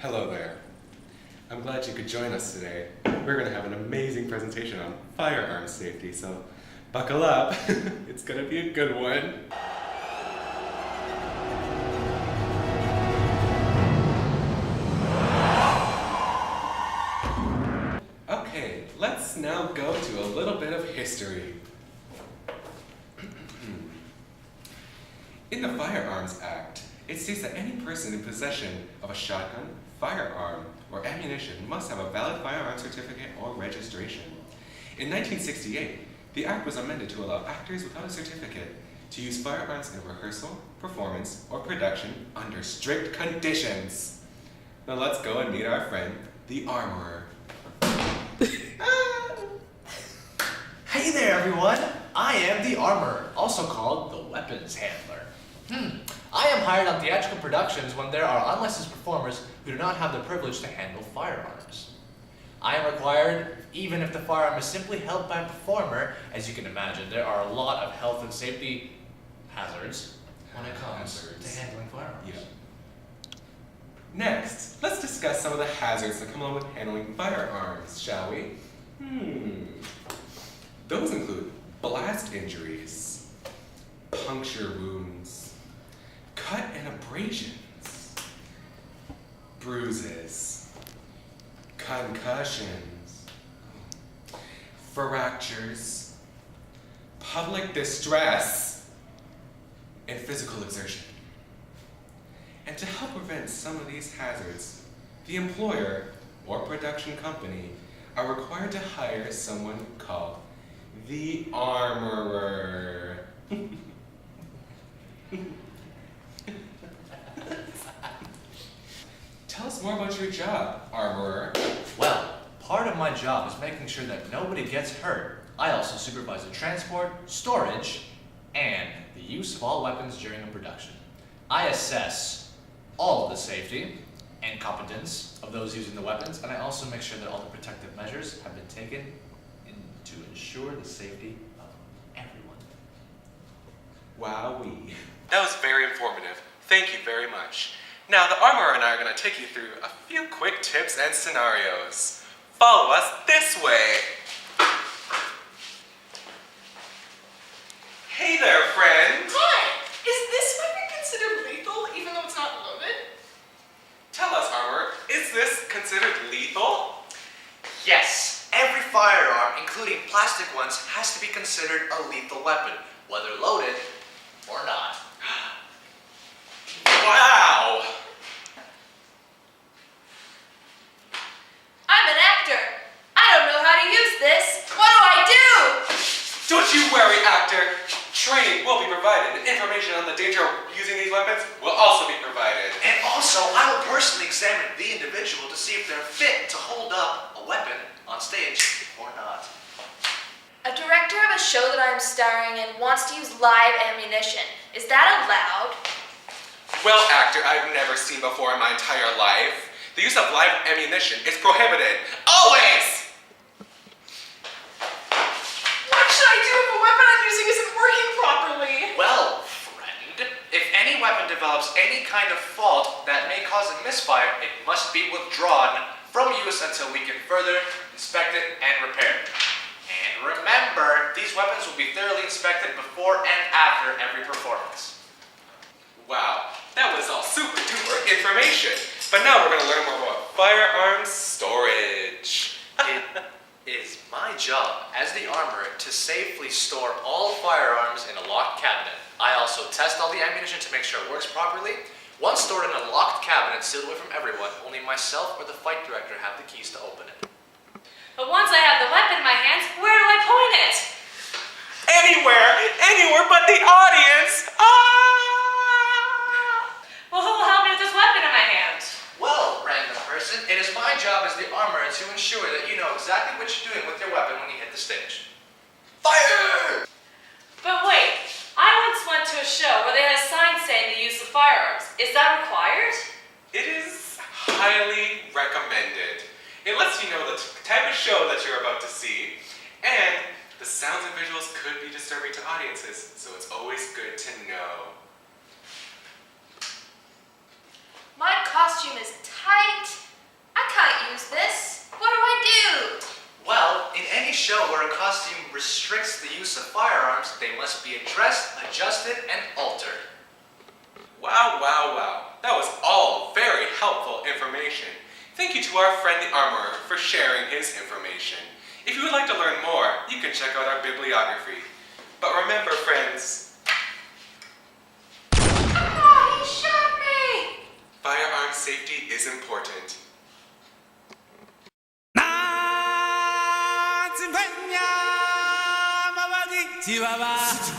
Hello there. I'm glad you could join us today. We're going to have an amazing presentation on firearms safety, so buckle up. It's going to be a good one. Okay, let's now go to a little bit of history. In the Firearms Act, it states that any person in possession of a shotgun, firearm, or ammunition must have a valid firearm certificate or registration. In 1968, the Act was amended to allow actors without a certificate to use firearms in rehearsal, performance, or production under strict conditions. Now let's go and meet our friend, the armorer. Hey there, everyone! I am the armorer, also called the weapons handler. I am hired on theatrical productions when there are unlicensed performers who do not have the privilege to handle firearms. I am required, even if the firearm is simply held by a performer. As you can imagine, there are a lot of health and safety hazards when it comes to handling firearms. Yeah. Next, let's discuss some of the hazards that come along with handling firearms, shall we? Those include blast injuries, puncture wounds, cut and abrasions, bruises, concussions, fractures, public distress, and physical exertion. And to help prevent some of these hazards, the employer or production company are required to hire someone called the armorer. Tell us more about your job, armorer. Well, part of my job is making sure that nobody gets hurt. I also supervise the transport, storage, and the use of all weapons during a production. I assess all of the safety and competence of those using the weapons, and I also make sure that all the protective measures have been taken to ensure the safety of everyone. Wowee. That was very informative. Thank you very much. Now, the armorer and I are going to take you through a few quick tips and scenarios. Follow us this way. Hey there, friend. Hi! Is this weapon considered lethal even though it's not loaded? Tell us, armorer, is this considered lethal? Yes, every firearm, including plastic ones, has to be considered a lethal weapon, whether loaded or not. Wow! I'm an actor. I don't know how to use this. What do I do? Don't you worry, actor. Training will be provided, and information on the danger of using these weapons will also be provided. And also, I will personally examine the individual to see if they're fit to hold up a weapon on stage or not. A director of a show that I'm starring in wants to use live ammunition. Is that allowed? Well, actor, I've never seen before in my entire life. The use of live ammunition is prohibited. Always! What should I do if a weapon I'm using isn't working properly? Well, friend, if any weapon develops any kind of fault that may cause a misfire, it must be withdrawn from use until we can further inspect it and repair it. And remember, these weapons will be thoroughly inspected before and after every performance. Wow, that was all super duper information. But now we're going to learn more about firearms storage. It is my job as the armorer to safely store all firearms in a locked cabinet. I also test all the ammunition to make sure it works properly. Once stored in a locked cabinet sealed away from everyone, only myself or the fight director have the keys to open it. But once I have the weapon in my hands, where do I point it? Anywhere but the audience. Well, who will help me with this weapon in my hand? Well, random person, it is my job as the armorer to ensure that you know exactly what you're doing with your weapon when you hit the stage. Fire! But wait, I once went to a show where they had a sign saying the use of firearms. Is that required? It is highly recommended. It lets you know the type of show that you're about to see, and the sounds and visuals could be disturbing to audiences, so it's always good to know. My costume is tight adjusted and altered. Wow, wow, wow. That was all very helpful information. Thank you to our friend the Armorer for sharing his information. If you would like to learn more, you can check out our bibliography. But remember, friends, Oh, he shot me! firearm safety is important. Chihuahua.